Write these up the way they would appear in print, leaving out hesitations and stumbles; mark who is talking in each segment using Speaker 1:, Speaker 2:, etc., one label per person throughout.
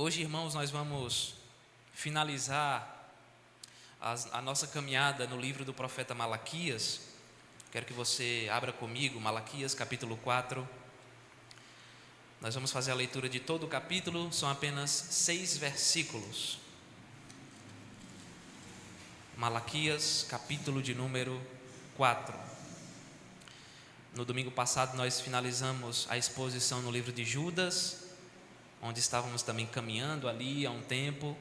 Speaker 1: Hoje, irmãos, nós vamos finalizar a nossa caminhada no livro do profeta Malaquias. Quero que você abra comigo, Malaquias capítulo 4. Nós vamos fazer a leitura de todo o capítulo, são apenas 6 versículos. Malaquias, capítulo de número 4. No domingo passado nós finalizamos a exposição no livro de Judas, onde estávamos também caminhando ali há um tempo,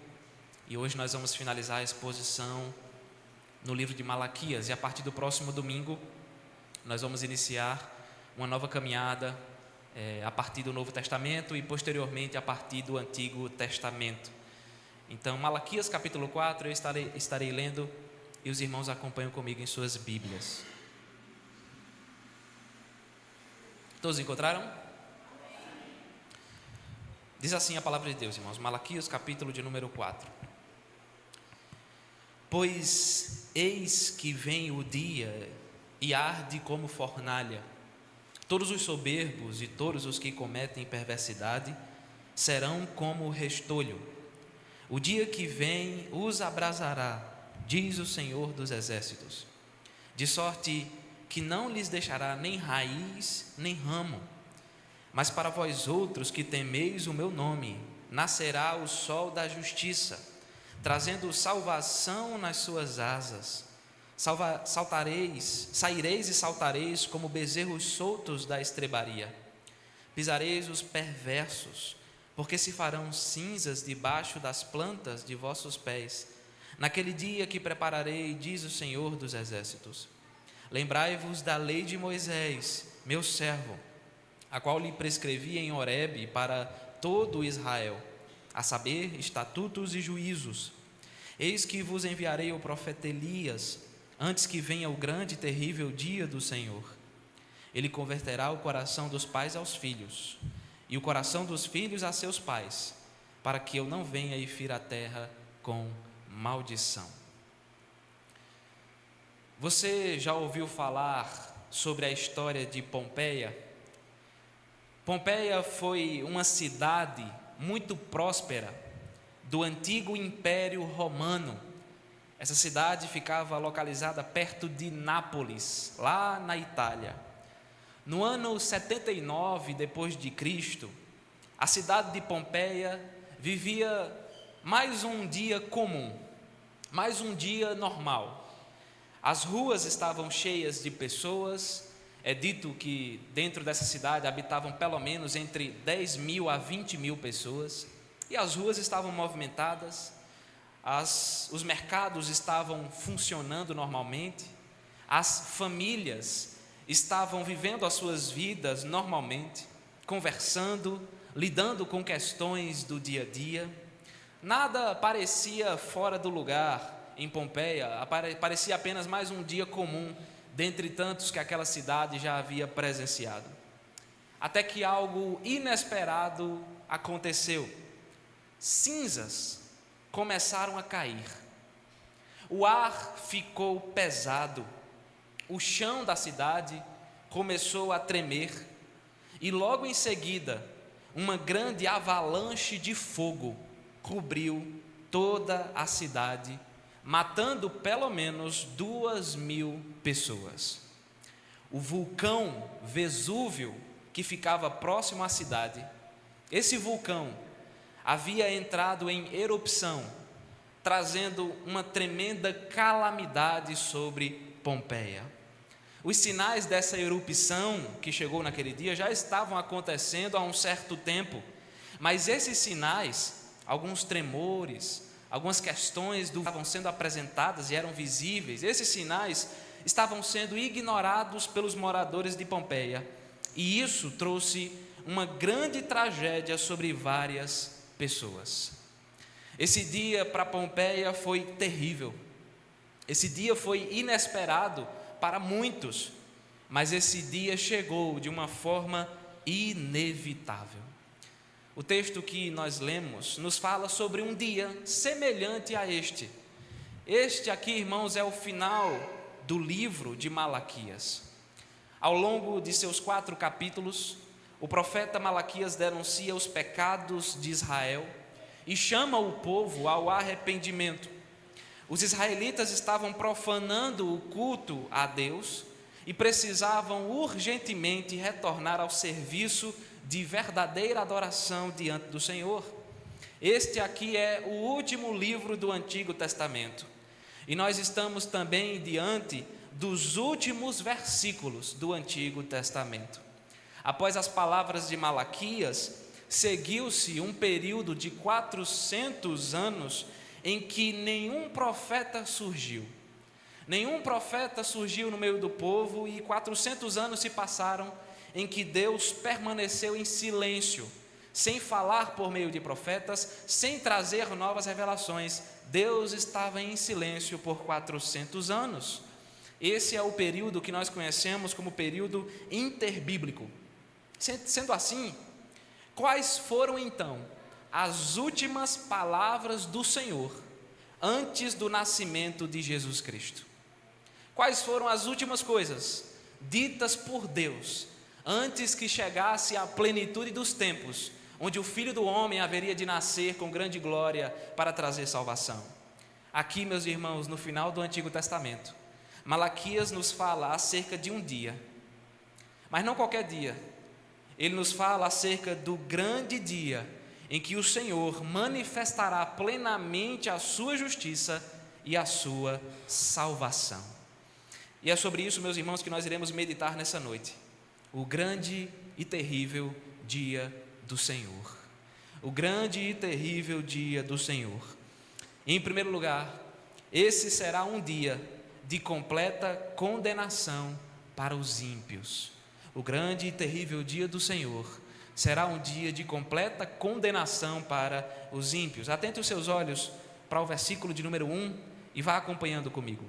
Speaker 1: e hoje nós vamos finalizar a exposição no livro de Malaquias, e a partir do próximo domingo nós vamos iniciar uma nova caminhada a partir do Novo Testamento e posteriormente a partir do Antigo Testamento. Então, Malaquias capítulo 4, eu estarei lendo e os irmãos acompanham comigo em suas Bíblias. Todos encontraram? Diz assim a palavra de Deus, irmãos, Malaquias capítulo de número 4. Pois eis que vem o dia e arde como fornalha. Todos os soberbos e todos os que cometem perversidade serão como restolho. O dia que vem os abrasará, diz o Senhor dos Exércitos, de sorte que não lhes deixará nem raiz nem ramo. Mas para vós outros que temeis o meu nome, nascerá o sol da justiça, trazendo salvação nas suas asas. Saireis e saltareis como bezerros soltos da estrebaria. Pisareis os perversos, porque se farão cinzas debaixo das plantas de vossos pés. Naquele dia que prepararei, diz o Senhor dos Exércitos. Lembrai-vos da lei de Moisés, meu servo, a qual lhe prescrevi em Horebe para todo Israel, a saber, estatutos e juízos. Eis que vos enviarei o profeta Elias, antes que venha o grande e terrível dia do Senhor. Ele converterá o coração dos pais aos filhos, e o coração dos filhos a seus pais, para que eu não venha e fira a terra com maldição. Você já ouviu falar sobre a história de Pompeia? Pompeia foi uma cidade muito próspera do antigo Império Romano. Essa cidade ficava localizada perto de Nápoles, lá na Itália. No ano 79 depois de Cristo, a cidade de Pompeia vivia mais um dia comum, mais um dia normal. As ruas estavam cheias de pessoas. É dito que dentro dessa cidade habitavam pelo menos entre 10 mil a 20 mil pessoas, e as ruas estavam movimentadas, os mercados estavam funcionando normalmente, as famílias estavam vivendo as suas vidas normalmente, conversando, lidando com questões do dia a dia. Nada parecia fora do lugar em Pompeia, parecia apenas mais um dia comum dentre tantos que aquela cidade já havia presenciado. Até que algo inesperado aconteceu. Cinzas começaram a cair. O ar ficou pesado. O chão da cidade começou a tremer. E logo em seguida, uma grande avalanche de fogo cobriu toda a cidade, matando pelo menos 2.000 pessoas. O vulcão Vesúvio, que ficava próximo à cidade, esse vulcão havia entrado em erupção, trazendo uma tremenda calamidade sobre Pompeia. Os sinais dessa erupção que chegou naquele dia já estavam acontecendo há um certo tempo, mas esses sinais, alguns tremores, algumas questões estavam sendo apresentadas e eram visíveis. Esses sinais estavam sendo ignorados pelos moradores de Pompeia, e isso trouxe uma grande tragédia sobre várias pessoas. Esse dia para Pompeia foi terrível. Esse dia foi inesperado para muitos, mas esse dia chegou de uma forma inevitável. O texto que nós lemos nos fala sobre um dia semelhante a este. Este aqui, irmãos, é o final do livro de Malaquias. Ao longo de seus 4 capítulos, o profeta Malaquias denuncia os pecados de Israel e chama o povo ao arrependimento. Os israelitas estavam profanando o culto a Deus e precisavam urgentemente retornar ao serviço de verdadeira adoração diante do Senhor. Este aqui é o último livro do Antigo Testamento e nós estamos também diante dos últimos versículos do Antigo Testamento. Após as palavras de Malaquias, seguiu-se um período de 400 anos em que nenhum profeta surgiu. Nenhum profeta surgiu no meio do povo e 400 anos se passaram em que Deus permaneceu em silêncio, sem falar por meio de profetas, sem trazer novas revelações. Deus estava em silêncio por 400 anos. Esse é o período que nós conhecemos como período interbíblico. Sendo assim, quais foram então as últimas palavras do Senhor antes do nascimento de Jesus Cristo? Quais foram as últimas coisas ditas por Deus antes que chegasse a plenitude dos tempos, onde o Filho do Homem haveria de nascer com grande glória para trazer salvação? Aqui, meus irmãos, no final do Antigo Testamento, Malaquias nos fala acerca de um dia, mas não qualquer dia. Ele nos fala acerca do grande dia em que o Senhor manifestará plenamente a sua justiça e a sua salvação. E é sobre isso, meus irmãos, que nós iremos meditar nessa noite. O grande e terrível dia do Senhor. O grande e terrível dia do Senhor. Em primeiro lugar, esse será um dia de completa condenação para os ímpios. O grande e terrível dia do Senhor será um dia de completa condenação para os ímpios. Atente os seus olhos para o versículo de número 1 e vá acompanhando comigo.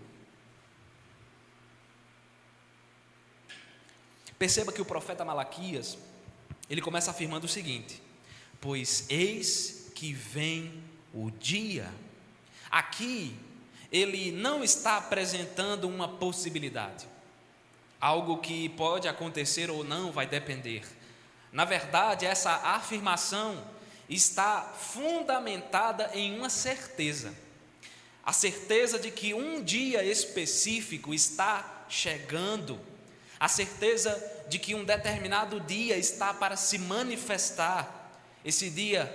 Speaker 1: Perceba que o profeta Malaquias, ele começa afirmando o seguinte: pois eis que vem o dia. Aqui, ele não está apresentando uma possibilidade, algo que pode acontecer ou não, vai depender. Na verdade, essa afirmação está fundamentada em uma certeza, a certeza de que um dia específico está chegando, a certeza de que um determinado dia está para se manifestar. Esse dia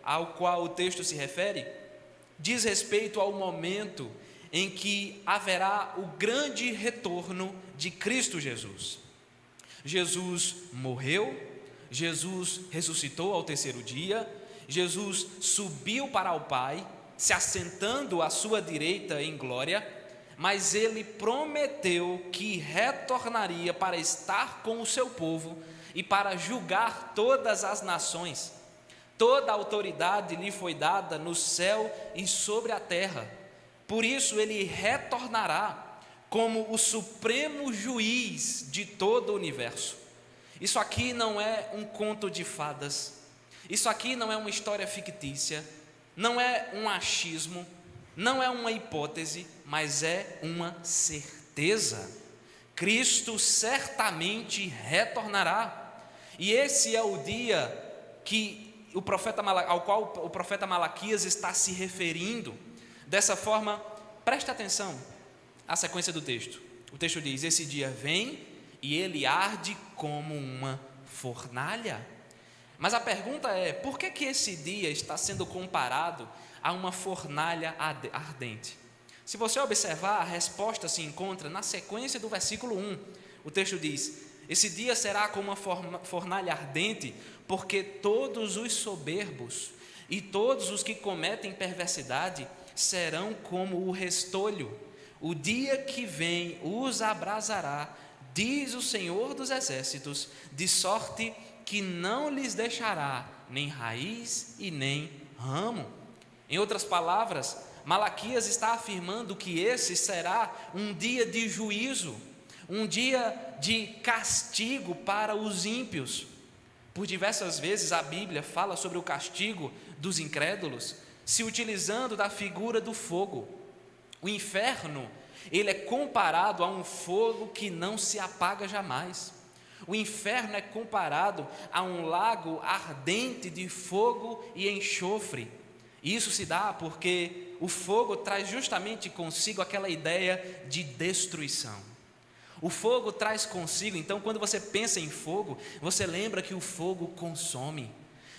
Speaker 1: ao qual o texto se refere diz respeito ao momento em que haverá o grande retorno de Cristo Jesus. Jesus morreu, Jesus ressuscitou ao terceiro dia, Jesus subiu para o Pai, se assentando à sua direita em glória, mas ele prometeu que retornaria para estar com o seu povo e para julgar todas as nações. Toda a autoridade lhe foi dada no céu e sobre a terra. Por isso ele retornará como o supremo juiz de todo o universo. Isso aqui não é um conto de fadas, isso aqui não é uma história fictícia, não é um achismo, não é uma hipótese, mas é uma certeza. Cristo certamente retornará, e esse é o dia ao qual o profeta Malaquias está se referindo. Dessa forma, preste atenção à sequência do texto. O texto diz: esse dia vem e ele arde como uma fornalha. Mas a pergunta é: por que esse dia está sendo comparado a uma fornalha ardente? Se você observar, a resposta se encontra na sequência do versículo 1. O texto diz: esse dia será como uma fornalha ardente, porque todos os soberbos e todos os que cometem perversidade serão como o restolho. O dia que vem os abrasará, diz o Senhor dos Exércitos, de sorte que não lhes deixará nem raiz e nem ramo. Em outras palavras, Malaquias está afirmando que esse será um dia de juízo, um dia de castigo para os ímpios. Por diversas vezes a Bíblia fala sobre o castigo dos incrédulos, se utilizando da figura do fogo. O inferno, ele é comparado a um fogo que não se apaga jamais. O inferno é comparado a um lago ardente de fogo e enxofre. E isso se dá porque o fogo traz justamente consigo aquela ideia de destruição. O fogo traz consigo, então, quando você pensa em fogo, você lembra que o fogo consome,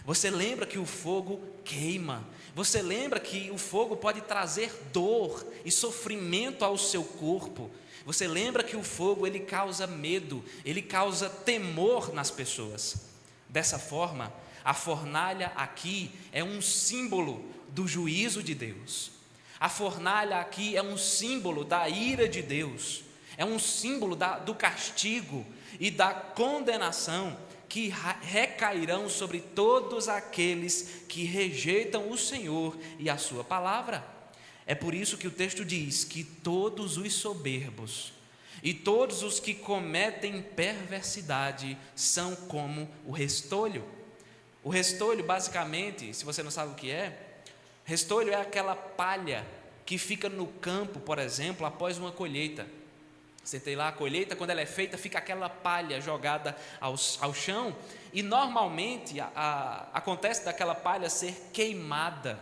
Speaker 1: você lembra que o fogo queima, você lembra que o fogo pode trazer dor e sofrimento ao seu corpo. Você lembra que o fogo, ele causa medo, ele causa temor nas pessoas. Dessa forma, a fornalha aqui é um símbolo do juízo de Deus. A fornalha aqui é um símbolo da ira de Deus. É um símbolo do castigo e da condenação que recairão sobre todos aqueles que rejeitam o Senhor e a sua palavra. É por isso que o texto diz que todos os soberbos e todos os que cometem perversidade são como o restolho. O restolho, basicamente, se você não sabe o que é, restolho é aquela palha que fica no campo, por exemplo, após uma colheita. Você tem lá a colheita, quando ela é feita, fica aquela palha jogada ao chão, e normalmente acontece daquela palha ser queimada,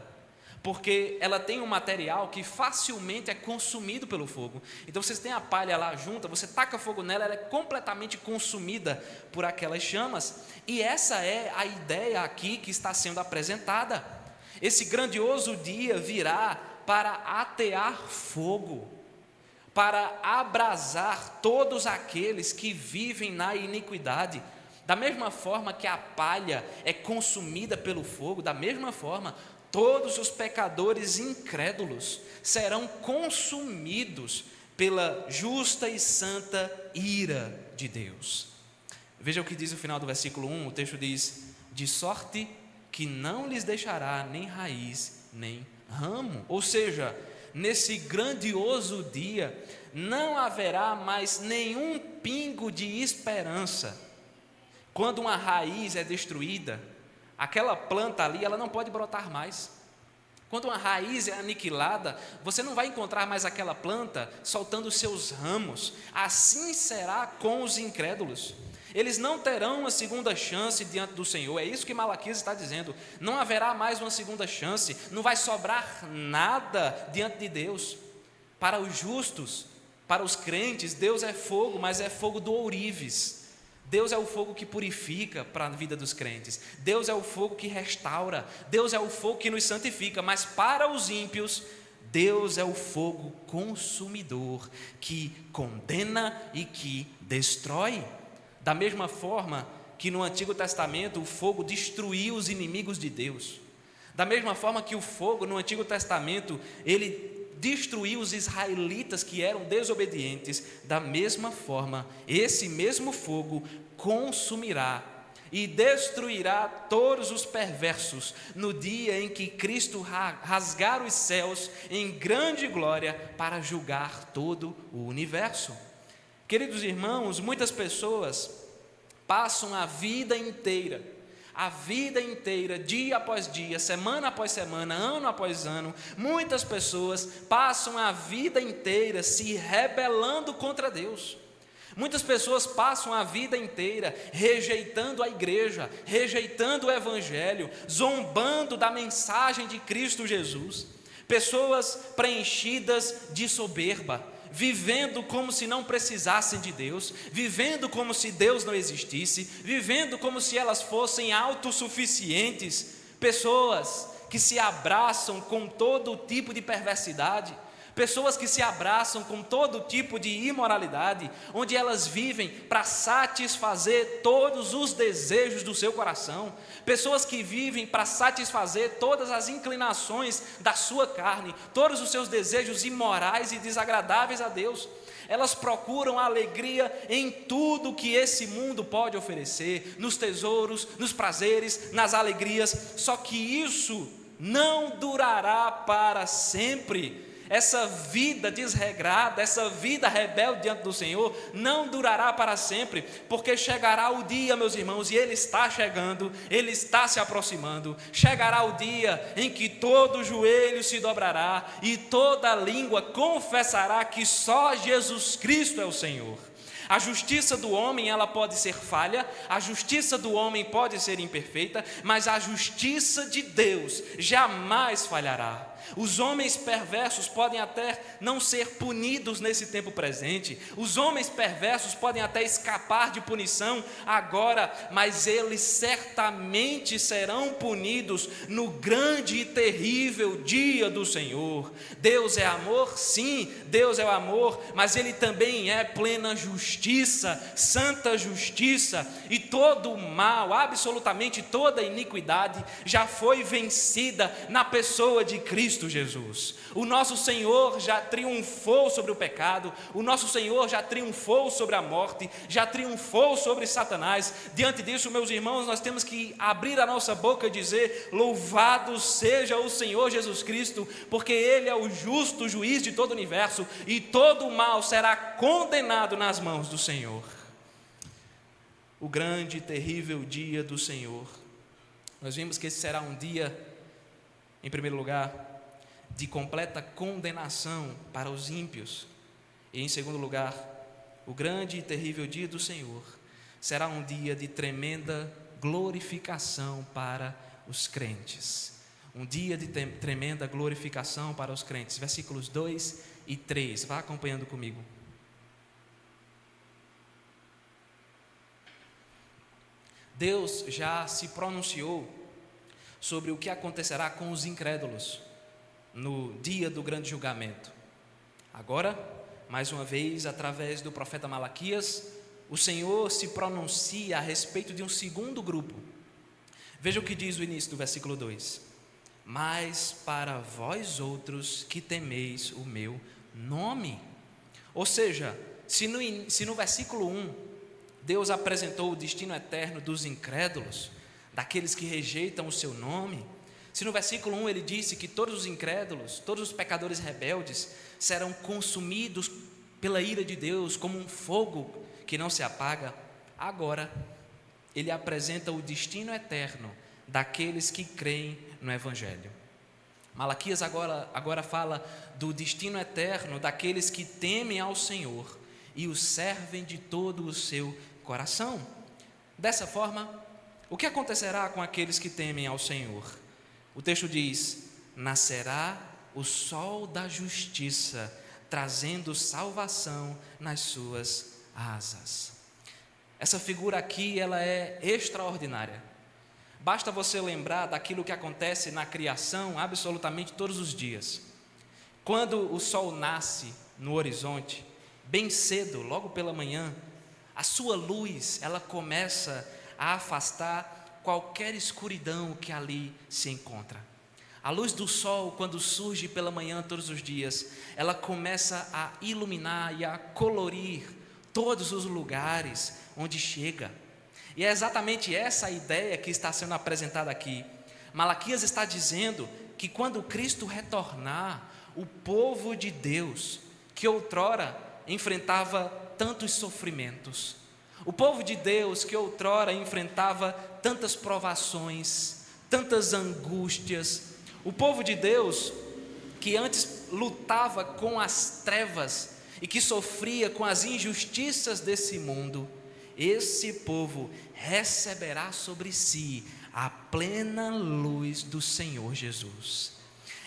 Speaker 1: porque ela tem um material que facilmente é consumido pelo fogo. Então vocês têm a palha lá junta, você taca fogo nela, ela é completamente consumida por aquelas chamas, e essa é a ideia aqui que está sendo apresentada. Esse grandioso dia virá para atear fogo, para abrasar todos aqueles que vivem na iniquidade. Da mesma forma que a palha é consumida pelo fogo, da mesma forma, todos os pecadores incrédulos serão consumidos pela justa e santa ira de Deus. Veja o que diz o final do versículo 1, o texto diz: de sorte que não lhes deixará nem raiz, nem ramo. Ou seja, nesse grandioso dia, não haverá mais nenhum pingo de esperança. Quando uma raiz é destruída, aquela planta ali, ela não pode brotar mais. Quando uma raiz é aniquilada, você não vai encontrar mais aquela planta soltando seus ramos. Assim será com os incrédulos. Eles não terão uma segunda chance diante do Senhor. É isso que Malaquias está dizendo. Não haverá mais uma segunda chance. Não vai sobrar nada diante de Deus. Para os justos, para os crentes, Deus é fogo, mas é fogo do ourives. Deus é o fogo que purifica para a vida dos crentes. Deus é o fogo que restaura. Deus é o fogo que nos santifica. Mas para os ímpios, Deus é o fogo consumidor que condena e que destrói. Da mesma forma que no Antigo Testamento o fogo destruiu os inimigos de Deus, da mesma forma que o fogo no Antigo Testamento ele destruiu os israelitas que eram desobedientes, da mesma forma esse mesmo fogo consumirá e destruirá todos os perversos no dia em que Cristo rasgar os céus em grande glória para julgar todo o universo. Queridos irmãos, muitas pessoas passam a vida inteira, dia após dia, semana após semana, ano após ano, muitas pessoas passam a vida inteira se rebelando contra Deus. Muitas pessoas passam a vida inteira rejeitando a igreja, rejeitando o evangelho, zombando da mensagem de Cristo Jesus. Pessoas preenchidas de soberba, vivendo como se não precisassem de Deus, vivendo como se Deus não existisse, vivendo como se elas fossem autossuficientes, pessoas que se abraçam com todo tipo de perversidade, pessoas que se abraçam com todo tipo de imoralidade, onde elas vivem para satisfazer todos os desejos do seu coração, pessoas que vivem para satisfazer todas as inclinações da sua carne, todos os seus desejos imorais e desagradáveis a Deus. Elas procuram a alegria em tudo que esse mundo pode oferecer, nos tesouros, nos prazeres, nas alegrias, só que isso não durará para sempre. Essa vida desregrada, essa vida rebelde diante do Senhor não durará para sempre, porque chegará o dia, meus irmãos, e ele está chegando, ele está se aproximando. Chegará o dia em que todo joelho se dobrará e toda língua confessará que só Jesus Cristo é o Senhor. A justiça do homem, ela pode ser falha, a justiça do homem pode ser imperfeita, mas a justiça de Deus jamais falhará. Os homens perversos podem até não ser punidos nesse tempo presente, os homens perversos podem até escapar de punição agora, mas eles certamente serão punidos no grande e terrível dia do Senhor. Deus é amor? Sim, Deus é o amor, mas Ele também é plena justiça, santa justiça, e todo o mal, absolutamente toda a iniquidade já foi vencida na pessoa de Cristo Jesus. O nosso Senhor já triunfou sobre o pecado, o nosso Senhor já triunfou sobre a morte, já triunfou sobre Satanás. Diante disso, meus irmãos, nós temos que abrir a nossa boca e dizer: louvado seja o Senhor Jesus Cristo, porque Ele é o justo juiz de todo o universo, e todo o mal será condenado nas mãos do Senhor. O grande e terrível dia do Senhor. Nós vimos que esse será um dia, em primeiro lugar, de completa condenação para os ímpios. E em segundo lugar, o grande e terrível dia do Senhor será um dia de tremenda glorificação para os crentes. Um dia de tremenda glorificação para os crentes. Versículos 2 e 3. Vá acompanhando comigo. Deus já se pronunciou sobre o que acontecerá com os incrédulos no dia do grande julgamento. Agora, mais uma vez, através do profeta Malaquias, o Senhor se pronuncia a respeito de um segundo grupo. Veja o que diz o início do versículo 2: mas para vós outros que temeis o meu nome. Ou seja, se no versículo 1 Deus apresentou o destino eterno dos incrédulos, daqueles que rejeitam o seu nome, se no versículo 1 ele disse que todos os incrédulos, todos os pecadores rebeldes serão consumidos pela ira de Deus como um fogo que não se apaga, agora ele apresenta o destino eterno daqueles que creem no Evangelho. Malaquias agora fala do destino eterno daqueles que temem ao Senhor e o servem de todo o seu coração. Dessa forma, o que acontecerá com aqueles que temem ao Senhor? O texto diz: nascerá o sol da justiça, trazendo salvação nas suas asas. Essa figura aqui, ela é extraordinária. Basta você lembrar daquilo que acontece na criação absolutamente todos os dias. Quando o sol nasce no horizonte, bem cedo, logo pela manhã, a sua luz, ela começa a afastar qualquer escuridão que ali se encontra. A luz do sol, quando surge pela manhã todos os dias, ela começa a iluminar e a colorir todos os lugares onde chega. E é exatamente essa a ideia que está sendo apresentada aqui. Malaquias está dizendo que quando Cristo retornar, o povo de Deus, que outrora enfrentava tantos sofrimentos, o povo de Deus que outrora enfrentava tantas provações, tantas angústias, o povo de Deus que antes lutava com as trevas e que sofria com as injustiças desse mundo, esse povo receberá sobre si a plena luz do Senhor Jesus.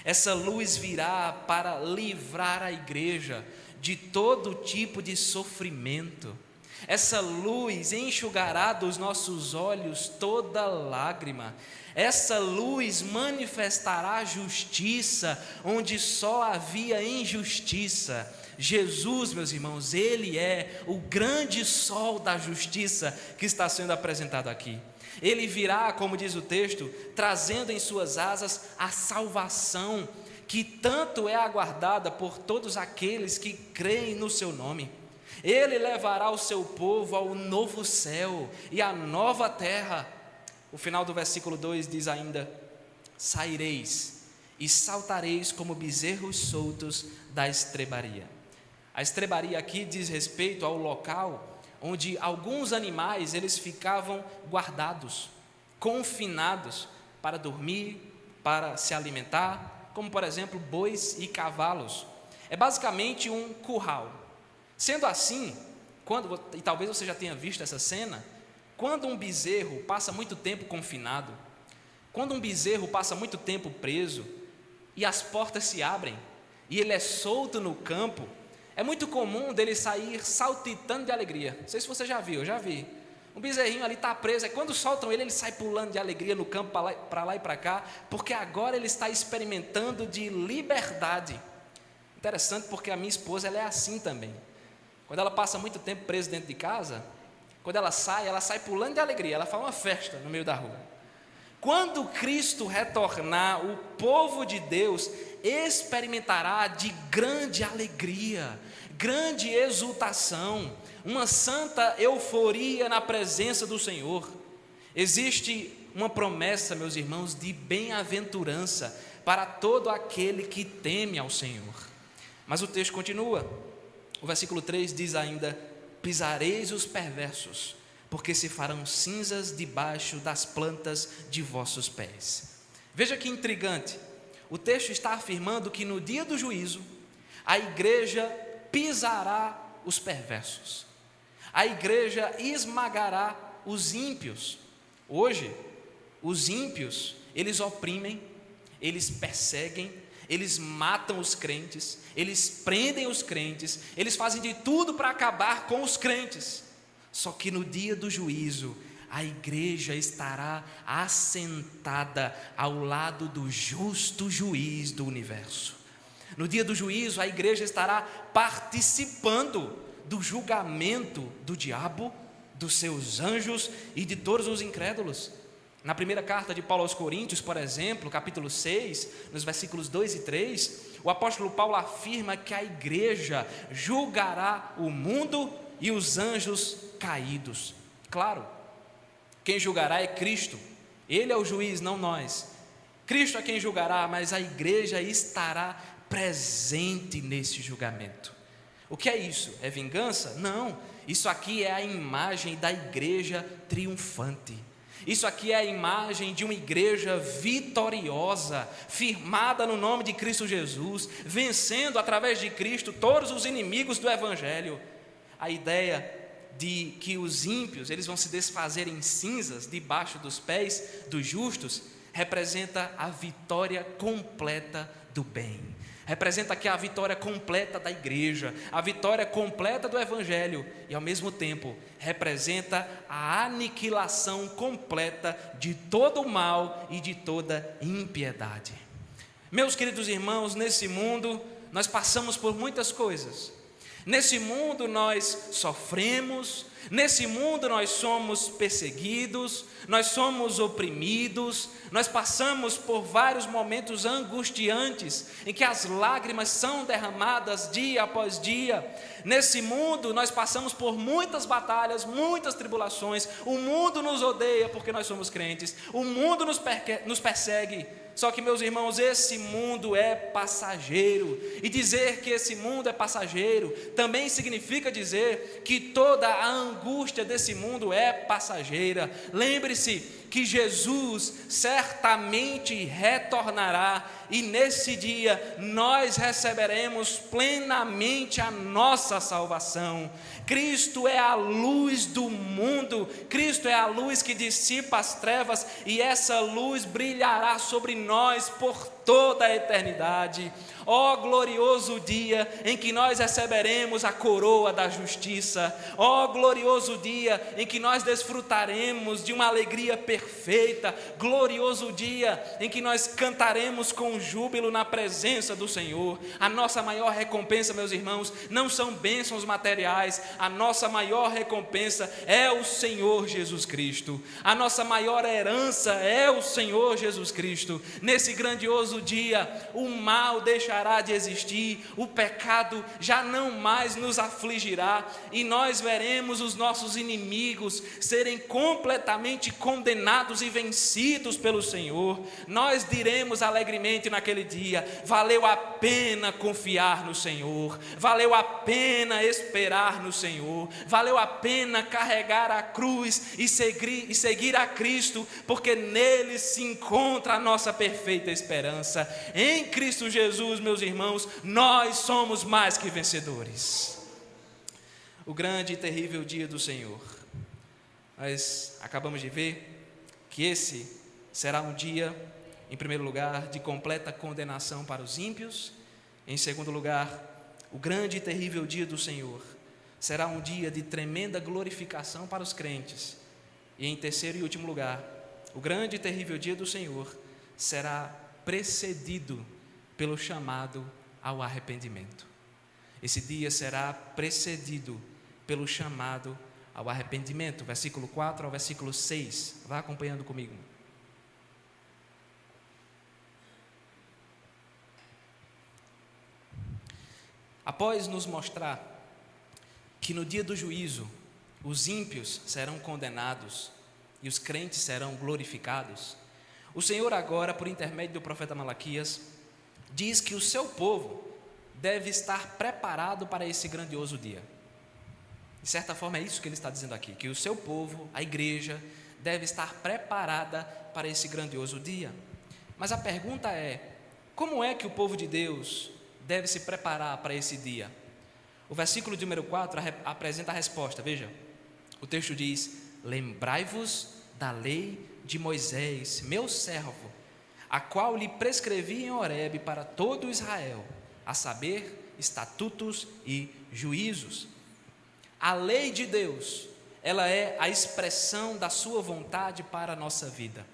Speaker 1: Essa luz virá para livrar a igreja de todo tipo de sofrimento. Essa luz enxugará dos nossos olhos toda lágrima. Essa luz manifestará justiça onde só havia injustiça. Jesus, meus irmãos, Ele é o grande sol da justiça que está sendo apresentado aqui. Ele virá, como diz o texto, trazendo em suas asas a salvação que tanto é aguardada por todos aqueles que creem no seu nome. Ele levará o seu povo ao novo céu e à nova terra. O final do versículo 2 diz ainda: saireis e saltareis como bezerros soltos da estrebaria. A estrebaria aqui diz respeito ao local onde alguns animais eles ficavam guardados, confinados para dormir, para se alimentar, como por exemplo bois e cavalos. É basicamente um curral. Sendo assim, e talvez você já tenha visto essa cena, quando um bezerro passa muito tempo confinado, quando um bezerro passa muito tempo preso, e as portas se abrem, e ele é solto no campo, é muito comum dele sair saltitando de alegria. Não sei se você já viu, eu já vi. Um bezerrinho ali está preso, quando soltam ele sai pulando de alegria no campo para lá e para cá, porque agora ele está experimentando de liberdade. Interessante, porque a minha esposa ela é assim também. Quando ela passa muito tempo presa dentro de casa, quando ela sai pulando de alegria, ela faz uma festa no meio da rua. Quando Cristo retornar, o povo de Deus experimentará de grande alegria, grande exultação, uma santa euforia na presença do Senhor. Existe uma promessa, meus irmãos, de bem-aventurança para todo aquele que teme ao Senhor. Mas o texto continua, o versículo 3 diz ainda: pisareis os perversos, porque se farão cinzas debaixo das plantas de vossos pés. Veja que intrigante, o texto está afirmando que no dia do juízo, a igreja pisará os perversos, a igreja esmagará os ímpios. Hoje, os ímpios, eles oprimem, eles perseguem, eles matam os crentes, eles prendem os crentes, eles fazem de tudo para acabar com os crentes. Só que no dia do juízo, a igreja estará assentada ao lado do justo juiz do universo. No dia do juízo, a igreja estará participando do julgamento do diabo, dos seus anjos e de todos os incrédulos. Na primeira carta de Paulo aos Coríntios, por exemplo, capítulo 6, nos versículos 2 e 3, o apóstolo Paulo afirma que a igreja julgará o mundo e os anjos caídos. Claro, quem julgará é Cristo, Ele é o juiz, não nós. Cristo é quem julgará, mas a igreja estará presente nesse julgamento. O que é isso? É vingança? Não, isso aqui é a imagem da igreja triunfante. Isso aqui é a imagem de uma igreja vitoriosa, firmada no nome de Cristo Jesus, vencendo através de Cristo todos os inimigos do Evangelho. A ideia de que os ímpios eles vão se desfazer em cinzas debaixo dos pés dos justos representa a vitória completa do bem. Representa aqui a vitória completa da igreja, a vitória completa do Evangelho e, ao mesmo tempo, representa a aniquilação completa de todo o mal e de toda impiedade. Meus queridos irmãos, nesse mundo nós passamos por muitas coisas. Nesse mundo nós sofremos, nesse mundo nós somos perseguidos, nós somos oprimidos, nós passamos por vários momentos angustiantes, em que as lágrimas são derramadas dia após dia. Nesse mundo nós passamos por muitas batalhas, muitas tribulações, o mundo nos odeia porque nós somos crentes, o mundo nos persegue. Só que, meus irmãos, esse mundo é passageiro, e dizer que esse mundo é passageiro também significa dizer que toda a angústia desse mundo é passageira. Lembre-se que Jesus certamente retornará, e nesse dia nós receberemos plenamente a nossa salvação. Cristo é a luz do mundo, Cristo é a luz que dissipa as trevas, e essa luz brilhará sobre nós por toda a eternidade. Ó glorioso dia em que nós receberemos a coroa da justiça, ó glorioso dia em que nós desfrutaremos de uma alegria perfeita, glorioso dia em que nós cantaremos com júbilo na presença do Senhor. A nossa maior recompensa, meus irmãos, não são bênçãos materiais, a nossa maior recompensa é o Senhor Jesus Cristo, a nossa maior herança é o Senhor Jesus Cristo. Nesse grandioso dia, o mal deixará de existir, o pecado já não mais nos afligirá, e nós veremos os nossos inimigos serem completamente condenados e vencidos pelo Senhor. Nós diremos alegremente naquele dia: valeu a pena confiar no Senhor, valeu a pena esperar no Senhor, valeu a pena carregar a cruz e seguir a Cristo, porque nele se encontra a nossa perfeita esperança. Em Cristo Jesus, meus irmãos, nós somos mais que vencedores. o grande e terrível dia do Senhor. Nós acabamos de ver que esse será um dia, em primeiro lugar, de completa condenação para os ímpios. Em segundo lugar, o grande e terrível dia do Senhor será um dia de tremenda glorificação para os crentes. E em terceiro e último lugar, o grande e terrível dia do Senhor será precedido pelo chamado ao arrependimento. Esse dia será precedido pelo chamado ao arrependimento. Versículo 4 ao versículo 6. Vá acompanhando comigo. Após nos mostrar que no dia do juízo os ímpios serão condenados e os crentes serão glorificados, o Senhor agora, por intermédio do profeta Malaquias, diz que o seu povo deve estar preparado para esse grandioso dia. De certa forma é isso que ele está dizendo aqui, que o seu povo, a igreja, deve estar preparada para esse grandioso dia. Mas a pergunta é, como é que o povo de Deus deve se preparar para esse dia? O versículo de número 4 apresenta a resposta. Veja, o texto diz: lembrai-vos da lei de Moisés, meu servo, a qual lhe prescrevi em Horebe para todo Israel, a saber, estatutos e juízos. A lei de Deus, ela é a expressão da sua vontade para a nossa vida.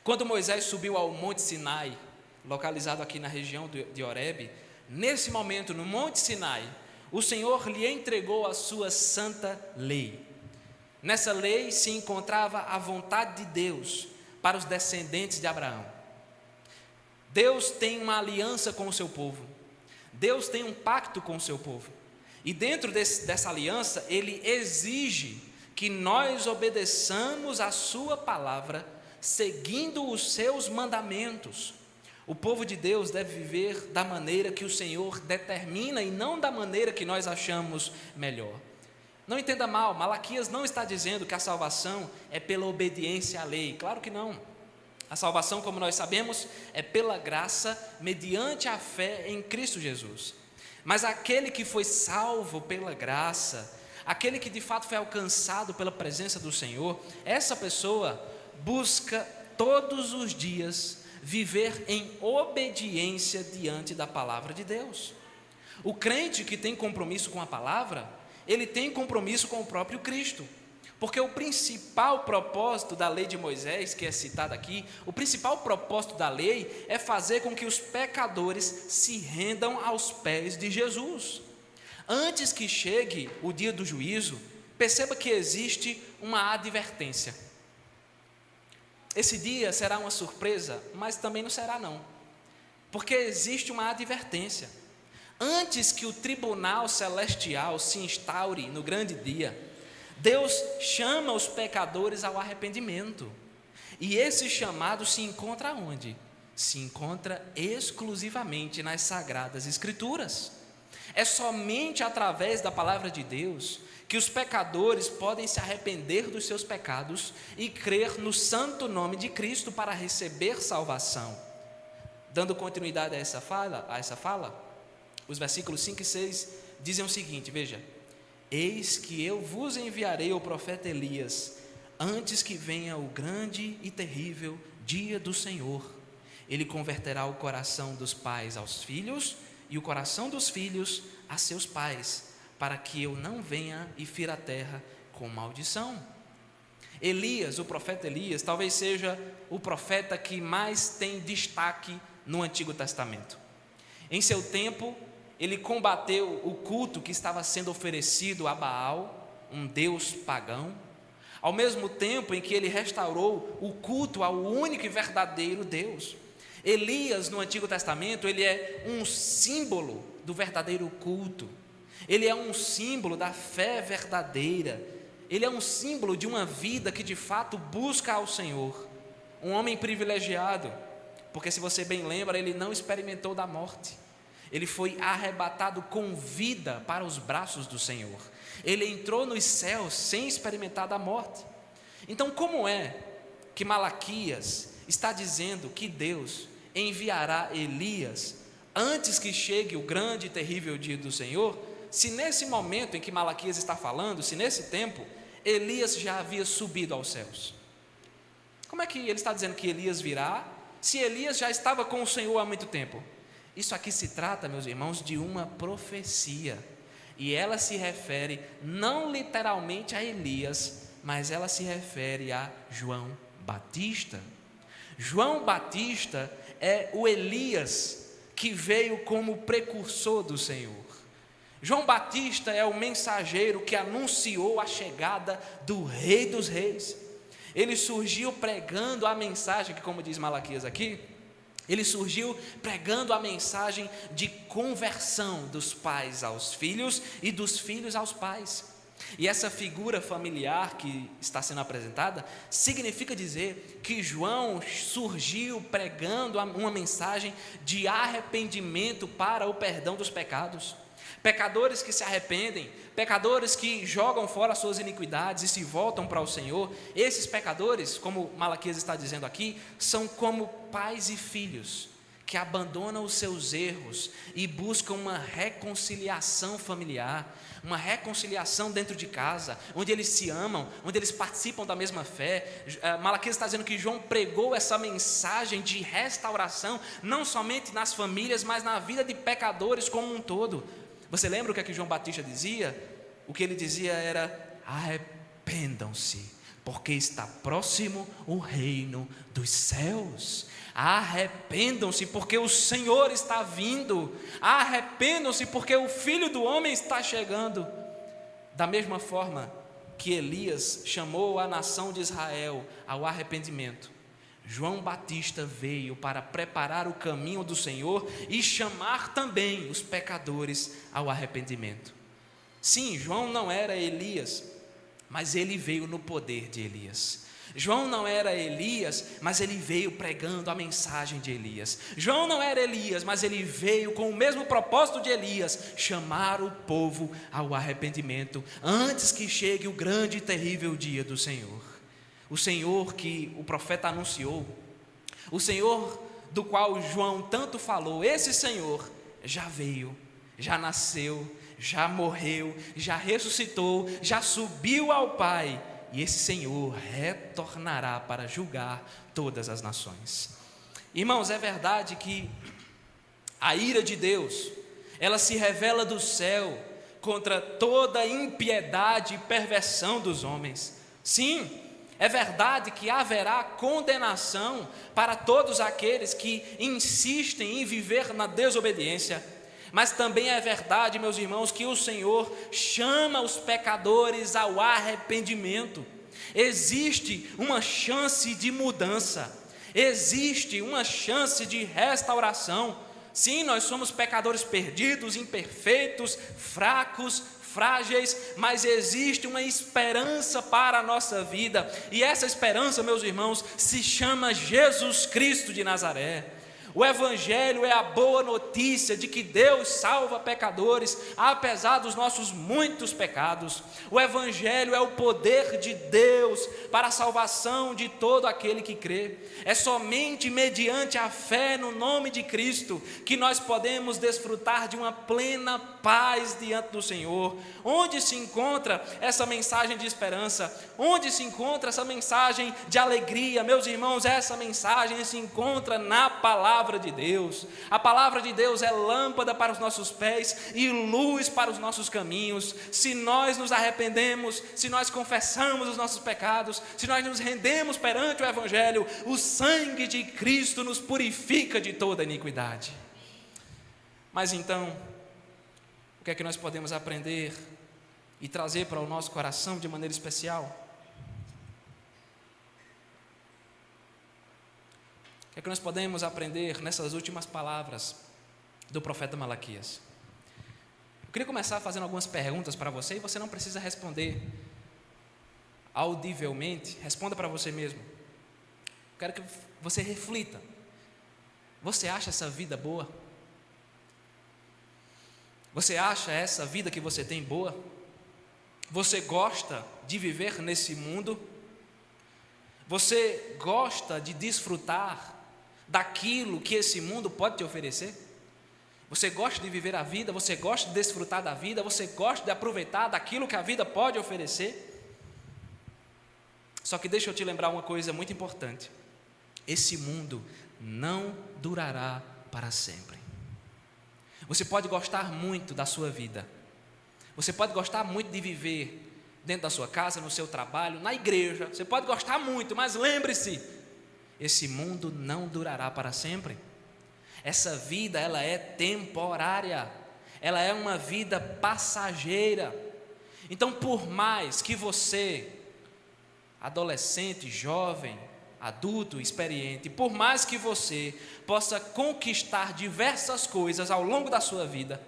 Speaker 1: Quando Moisés subiu ao Monte Sinai, localizado aqui na região de Horebe, nesse momento, no Monte Sinai, o Senhor lhe entregou a sua santa lei. Nessa lei se encontrava a vontade de Deus para os descendentes de Abraão. Deus tem uma aliança com o seu povo. Deus tem um pacto com o seu povo. E dentro dessa aliança, Ele exige que nós obedeçamos a sua palavra, seguindo os seus mandamentos. O povo de Deus deve viver da maneira que o Senhor determina e não da maneira que nós achamos melhor. Não entenda mal, Malaquias não está dizendo que a salvação é pela obediência à lei. Claro que não. A salvação, como nós sabemos, é pela graça, mediante a fé em Cristo Jesus. Mas aquele que foi salvo pela graça, aquele que de fato foi alcançado pela presença do Senhor, essa pessoa busca todos os dias viver em obediência diante da palavra de Deus. O crente que tem compromisso com a palavra, ele tem compromisso com o próprio Cristo, porque o principal propósito da lei de Moisés, que é citado aqui, o principal propósito da lei é fazer com que os pecadores se rendam aos pés de Jesus. Antes que chegue o dia do juízo, perceba que existe uma advertência. Esse dia será uma surpresa, mas também não será não, porque existe uma advertência. Antes que o tribunal celestial se instaure no grande dia, Deus chama os pecadores ao arrependimento. E esse chamado se encontra onde? Se encontra exclusivamente nas Sagradas Escrituras. É somente através da palavra de Deus que os pecadores podem se arrepender dos seus pecados e crer no santo nome de Cristo para receber salvação. Dando continuidade a essa fala, os versículos 5 e 6 dizem o seguinte, veja: eis que eu vos enviarei o profeta Elias, antes que venha o grande e terrível dia do Senhor. Ele converterá o coração dos pais aos filhos e o coração dos filhos a seus pais, para que eu não venha e fira a terra com maldição. Elias, o profeta Elias, talvez seja o profeta que mais tem destaque no Antigo Testamento. Em seu tempo, ele combateu o culto que estava sendo oferecido a Baal, um deus pagão, ao mesmo tempo em que ele restaurou o culto ao único e verdadeiro Deus. Elias, no Antigo Testamento, ele é um símbolo do verdadeiro culto, ele é um símbolo da fé verdadeira, ele é um símbolo de uma vida que de fato busca ao Senhor, um homem privilegiado, porque se você bem lembra, ele não experimentou da morte. Ele foi arrebatado com vida para os braços do Senhor. Ele entrou nos céus sem experimentar da morte. Então, como é que Malaquias está dizendo que Deus enviará Elias antes que chegue o grande e terrível dia do Senhor? se nesse momento em que Malaquias está falando, se nesse tempo, Elias já havia subido aos céus. Como é que ele está dizendo que Elias virá, se Elias já estava com o Senhor há muito tempo? Isso aqui se trata, meus irmãos, de uma profecia, e ela se refere não literalmente a Elias, mas ela se refere a João Batista. João Batista é o Elias que veio como precursor do Senhor. João Batista é o mensageiro que anunciou a chegada do Rei dos Reis. Ele surgiu pregando a mensagem, que como diz Malaquias aqui, ele surgiu pregando a mensagem de conversão dos pais aos filhos e dos filhos aos pais. E essa figura familiar que está sendo apresentada significa dizer que João surgiu pregando uma mensagem de arrependimento para o perdão dos pecados. Pecadores que se arrependem, pecadores que jogam fora as suas iniquidades e se voltam para o Senhor. Esses pecadores, como Malaquias está dizendo aqui, são como pais e filhos que abandonam os seus erros e buscam uma reconciliação familiar, uma reconciliação dentro de casa, onde eles se amam, onde eles participam da mesma fé. Malaquias está dizendo que João pregou essa mensagem de restauração, não somente nas famílias, mas na vida de pecadores como um todo. Você lembra o que é que João Batista dizia? O que ele dizia era: arrependam-se, porque está próximo o reino dos céus. Arrependam-se, porque o Senhor está vindo. Arrependam-se, porque o Filho do Homem está chegando. Da mesma forma que Elias chamou a nação de Israel ao arrependimento, João Batista veio para preparar o caminho do Senhor e chamar também os pecadores ao arrependimento. Sim, João não era Elias, mas ele veio no poder de Elias. João não era Elias, mas ele veio pregando a mensagem de Elias. João não era Elias, mas ele veio com o mesmo propósito de Elias, chamar o povo ao arrependimento, antes que chegue o grande e terrível dia do Senhor. O Senhor que o profeta anunciou, o Senhor do qual João tanto falou, esse Senhor já veio, já nasceu, já morreu, já ressuscitou, já subiu ao Pai, e esse Senhor retornará para julgar todas as nações. Irmãos, é verdade que a ira de Deus, ela se revela do céu contra toda impiedade e perversão dos homens. Sim, é verdade que haverá condenação para todos aqueles que insistem em viver na desobediência, mas também é verdade, meus irmãos, que o Senhor chama os pecadores ao arrependimento. Existe uma chance de mudança, existe uma chance de restauração. Sim, nós somos pecadores perdidos, imperfeitos, fracos, frágeis, mas existe uma esperança para a nossa vida, e essa esperança, meus irmãos, se chama Jesus Cristo de Nazaré. O Evangelho é a boa notícia de que Deus salva pecadores, apesar dos nossos muitos pecados. O Evangelho é o poder de Deus para a salvação de todo aquele que crê. É somente mediante a fé no nome de Cristo que nós podemos desfrutar de uma plena paz diante do Senhor. Onde se encontra essa mensagem de esperança? Onde se encontra essa mensagem de alegria? Meus irmãos, essa mensagem se encontra na palavra de Deus. A palavra de Deus é lâmpada para os nossos pés e luz para os nossos caminhos. Se nós nos arrependemos, se nós confessamos os nossos pecados, se nós nos rendemos perante o Evangelho, o sangue de Cristo nos purifica de toda iniquidade. Mas então, o que é que nós podemos aprender e trazer para o nosso coração de maneira especial? O que é que nós podemos aprender nessas últimas palavras do profeta Malaquias? Eu queria começar fazendo algumas perguntas para você, e você não precisa responder audivelmente, responda para você mesmo. Eu quero que você reflita. Você acha essa vida boa? Você acha essa vida que você tem boa? Você gosta de viver nesse mundo? Você gosta de desfrutar daquilo que esse mundo pode te oferecer? Você gosta de viver a vida, você gosta de desfrutar da vida, você gosta de aproveitar daquilo que a vida pode oferecer. Só que deixa eu te lembrar uma coisa muito importante: esse mundo não durará para sempre. Você pode gostar muito da sua vida, você pode gostar muito de viver dentro da sua casa, no seu trabalho, na igreja, você pode gostar muito, mas lembre-se, esse mundo não durará para sempre. Essa vida, ela é temporária, ela é uma vida passageira. Então, por mais que você, adolescente, jovem, adulto, experiente, por mais que você possa conquistar diversas coisas ao longo da sua vida,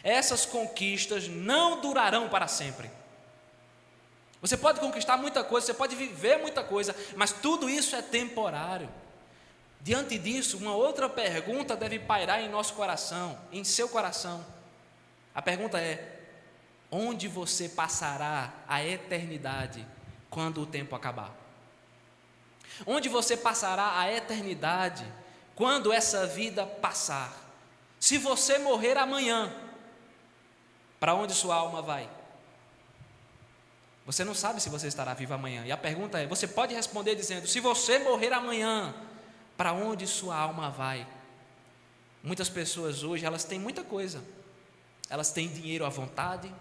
Speaker 1: essas conquistas não durarão para sempre. Você pode conquistar muita coisa, você pode viver muita coisa, mas tudo isso é temporário. Diante disso, uma outra pergunta deve pairar em nosso coração, em seu coração. A pergunta é: onde você passará a eternidade quando o tempo acabar? Onde você passará a eternidade quando essa vida passar? Se você morrer amanhã, para onde sua alma vai? Você não sabe se você estará vivo amanhã. E a pergunta é, você pode responder dizendo: se você morrer amanhã, para onde sua alma vai? Muitas pessoas hoje, elas têm muita coisa. Elas têm dinheiro à vontade,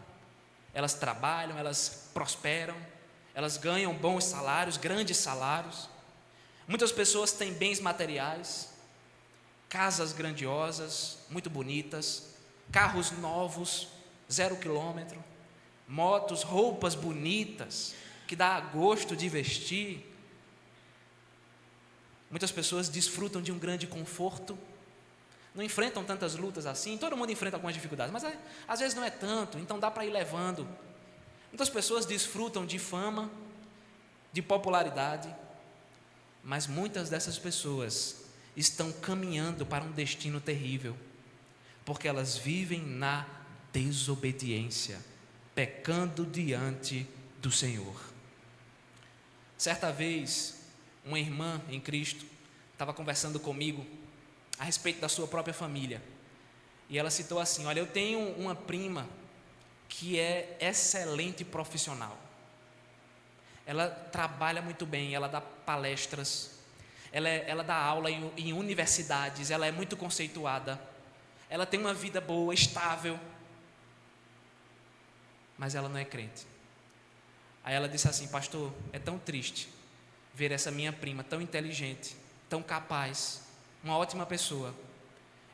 Speaker 1: elas trabalham, elas prosperam, elas ganham bons salários, grandes salários. Muitas pessoas têm bens materiais, casas grandiosas, muito bonitas, carros novos, 0 quilômetro, motos, roupas bonitas, que dá gosto de vestir. Muitas pessoas desfrutam de um grande conforto, não enfrentam tantas lutas assim. Todo mundo enfrenta algumas dificuldades, mas às vezes não é tanto, então dá para ir levando. Muitas pessoas desfrutam de fama, de popularidade, mas muitas dessas pessoas estão caminhando para um destino terrível, porque elas vivem na desobediência, pecando diante do Senhor. Certa vez, uma irmã em Cristo estava conversando comigo a respeito da sua própria família, e ela citou assim: olha, eu tenho uma prima que é excelente profissional, ela trabalha muito bem, ela dá palestras, ela dá aula em universidades, ela é muito conceituada, ela tem uma vida boa, estável, mas ela não é crente. Aí ela disse assim: pastor, é tão triste ver essa minha prima tão inteligente, tão capaz, uma ótima pessoa,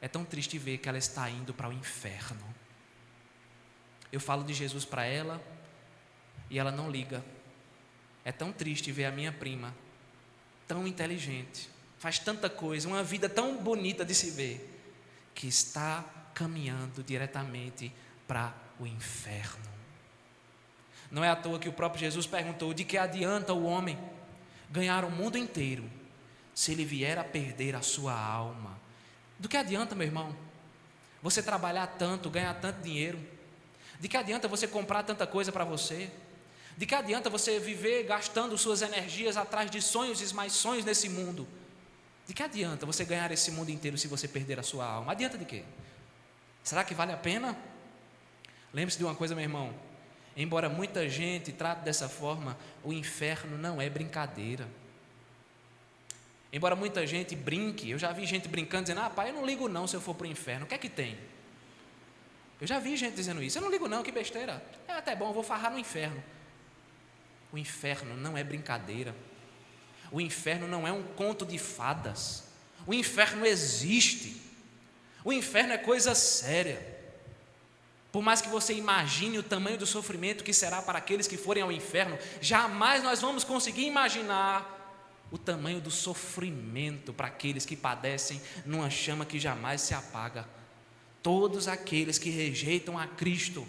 Speaker 1: é tão triste ver que ela está indo para o inferno. Eu falo de Jesus para ela e ela não liga. É tão triste ver a minha prima tão inteligente, faz tanta coisa, uma vida tão bonita de se ver, que está caminhando diretamente para o inferno. Não é à toa que o próprio Jesus perguntou: de que adianta o homem ganhar o mundo inteiro se ele vier a perder a sua alma? Do que adianta, meu irmão, você trabalhar tanto, ganhar tanto dinheiro? De que adianta você comprar tanta coisa para você? De que adianta você viver gastando suas energias atrás de sonhos e mais sonhos nesse mundo? De que adianta você ganhar esse mundo inteiro se você perder a sua alma? Adianta de quê? Será que vale a pena? Lembre-se de uma coisa, meu irmão: embora muita gente trate dessa forma, o inferno não é brincadeira. Embora muita gente brinque, eu já vi gente brincando dizendo: pai, eu não ligo não se eu for para o inferno, o que é que tem? Eu já vi gente dizendo isso: eu não ligo não, que besteira, é até bom, eu vou farrar no inferno. O inferno não é brincadeira, o inferno não é um conto de fadas, o inferno existe, o inferno é coisa séria. Por mais que você imagine o tamanho do sofrimento que será para aqueles que forem ao inferno, jamais nós vamos conseguir imaginar o tamanho do sofrimento para aqueles que padecem numa chama que jamais se apaga. Todos aqueles que rejeitam a Cristo,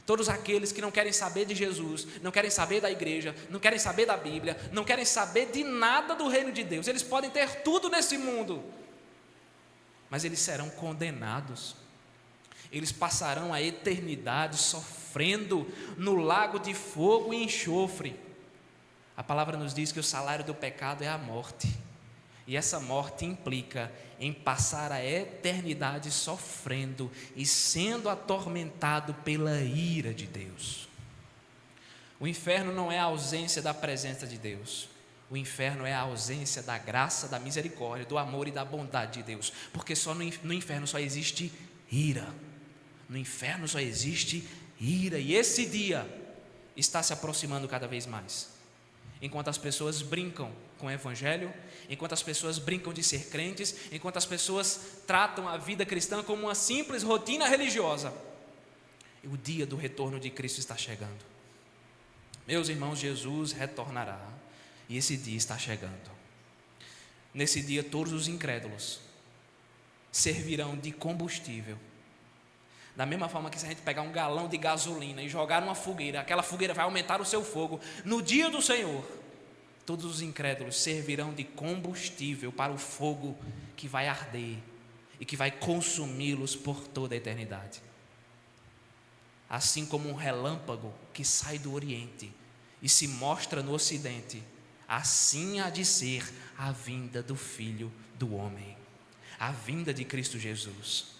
Speaker 1: todos aqueles que não querem saber de Jesus, não querem saber da igreja, não querem saber da Bíblia, não querem saber de nada do reino de Deus, eles podem ter tudo nesse mundo, mas eles serão condenados. Eles passarão a eternidade sofrendo no lago de fogo e enxofre. A palavra nos diz que o salário do pecado é a morte, E essa morte implica em passar a eternidade sofrendo e sendo atormentado pela ira de Deus. O inferno não é a ausência da presença de Deus. O inferno é a ausência da graça, da misericórdia, do amor e da bondade de Deus. Porque só no inferno só existe ira. No inferno só existe ira. E esse dia está se aproximando cada vez mais. Enquanto as pessoas brincam com o evangelho, enquanto as pessoas brincam de ser crentes, enquanto as pessoas tratam a vida cristã como uma simples rotina religiosa, o dia do retorno de Cristo está chegando. Meus irmãos, Jesus retornará e esse dia está chegando. Nesse dia todos os incrédulos servirão de combustível. Da mesma forma que se a gente pegar um galão de gasolina e jogar numa fogueira, aquela fogueira vai aumentar o seu fogo. No dia do Senhor, todos os incrédulos servirão de combustível para o fogo que vai arder e que vai consumi-los por toda a eternidade. Assim como um relâmpago que sai do Oriente e se mostra no Ocidente, assim há de ser a vinda do Filho do Homem, a vinda de Cristo Jesus.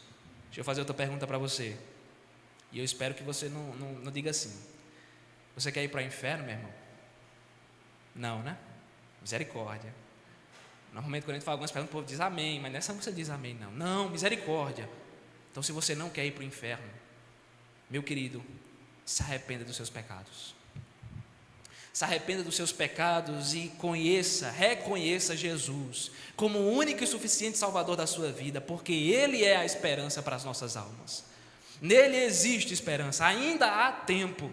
Speaker 1: Deixa eu fazer outra pergunta para você, e eu espero que você não diga assim: você quer ir para o inferno, meu irmão? Não, né? Misericórdia. Normalmente quando a gente fala algumas perguntas, o povo diz amém, mas nessa você diz amém, não. Não, misericórdia. Então se você não quer ir para o inferno, meu querido, se arrependa dos seus pecados. Se arrependa dos seus pecados e reconheça Jesus como o único e suficiente Salvador da sua vida, porque Ele é a esperança para as nossas almas. Nele existe esperança, ainda há tempo.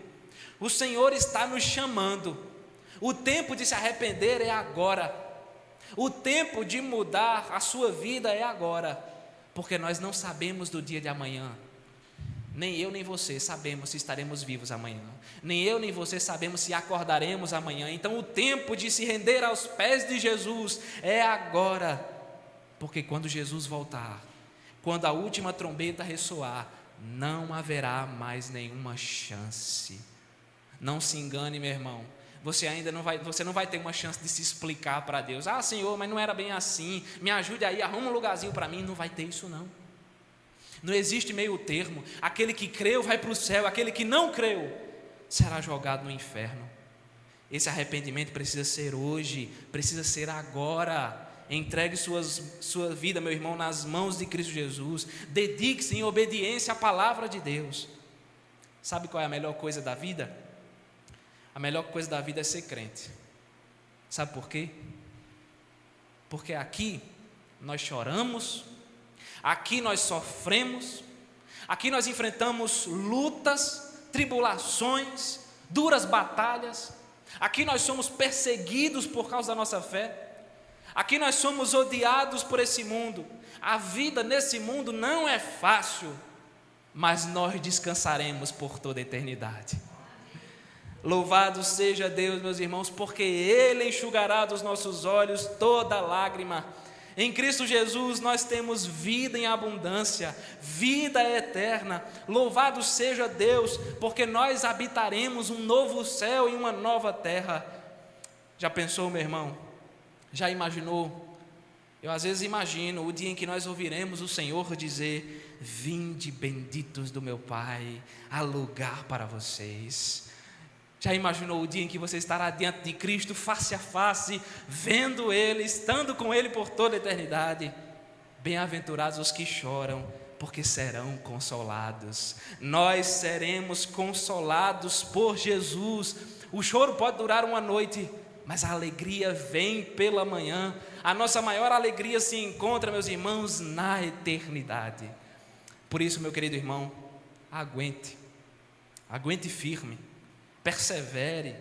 Speaker 1: O Senhor está nos chamando. O tempo de se arrepender é agora. O tempo de mudar a sua vida é agora, porque nós não sabemos do dia de amanhã. Nem eu nem você sabemos se estaremos vivos amanhã. Nem eu nem você sabemos se acordaremos amanhã. Então o tempo de se render aos pés de Jesus é agora. Porque quando Jesus voltar, quando a última trombeta ressoar, não haverá mais nenhuma chance. Não se engane, meu irmão. Você não vai ter uma chance de se explicar para Deus. Ah, Senhor, mas não era bem assim. Me ajude aí, arruma um lugarzinho para mim. Não vai ter isso não. Não existe meio termo. Aquele que creu vai para o céu, aquele que não creu será jogado no inferno. Esse arrependimento precisa ser hoje, precisa ser agora. Entregue sua vida, meu irmão, nas mãos de Cristo Jesus. Dedique-se em obediência à palavra de Deus. Sabe qual é a melhor coisa da vida? A melhor coisa da vida é ser crente. Sabe por quê? Porque aqui nós choramos, aqui nós sofremos, aqui nós enfrentamos lutas, tribulações, duras batalhas, aqui nós somos perseguidos por causa da nossa fé, aqui nós somos odiados por esse mundo. A vida nesse mundo não é fácil, mas nós descansaremos por toda a eternidade. Louvado seja Deus, meus irmãos, porque Ele enxugará dos nossos olhos toda lágrima. Em Cristo Jesus nós temos vida em abundância, vida eterna. Louvado seja Deus, porque nós habitaremos um novo céu e uma nova terra. Já pensou, meu irmão? Já imaginou? Eu às vezes imagino o dia em que nós ouviremos o Senhor dizer: vinde benditos do meu Pai, há lugar para vocês. Já imaginou o dia em que você estará diante de Cristo face a face, vendo Ele, estando com Ele por toda a eternidade? Bem-aventurados os que choram, porque serão consolados. Nós seremos consolados por Jesus. O choro pode durar uma noite, mas a alegria vem pela manhã. A nossa maior alegria se encontra, meus irmãos, na eternidade. Por isso, meu querido irmão, aguente firme. Persevere,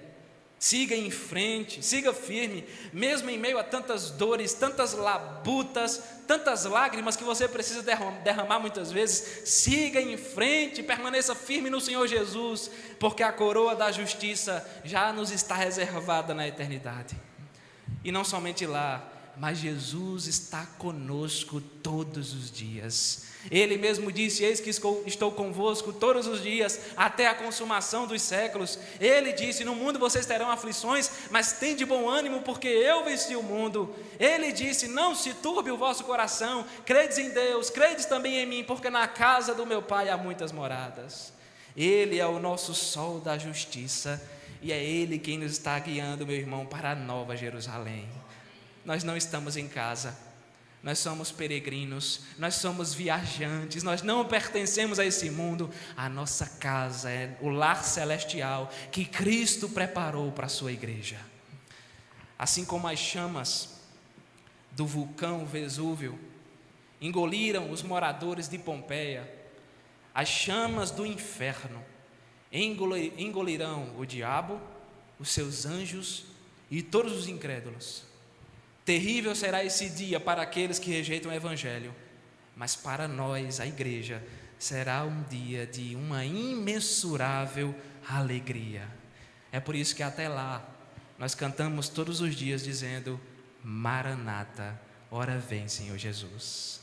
Speaker 1: siga em frente, siga firme, mesmo em meio a tantas dores, tantas labutas, tantas lágrimas que você precisa derramar muitas vezes. Siga em frente, permaneça firme no Senhor Jesus, porque a coroa da justiça já nos está reservada na eternidade. E não somente lá, mas Jesus está conosco todos os dias. Ele mesmo disse: eis que estou convosco todos os dias, até a consumação dos séculos. Ele disse: no mundo vocês terão aflições, mas tende bom ânimo, porque eu venci o mundo. Ele disse: não se turbe o vosso coração, credes em Deus, credes também em mim, porque na casa do meu Pai há muitas moradas. Ele é o nosso sol da justiça, e é Ele quem nos está guiando, meu irmão, para a nova Jerusalém. Nós não estamos em casa, nós somos peregrinos, nós somos viajantes, nós não pertencemos a esse mundo. A nossa casa é o lar celestial que Cristo preparou para a sua igreja. Assim como as chamas do vulcão Vesúvio engoliram os moradores de Pompeia, as chamas do inferno engolirão o diabo, os seus anjos e todos os incrédulos. Terrível será esse dia para aqueles que rejeitam o Evangelho, mas para nós, a igreja, será um dia de uma imensurável alegria. É por isso que até lá, nós cantamos todos os dias dizendo: Maranata, ora vem, Senhor Jesus.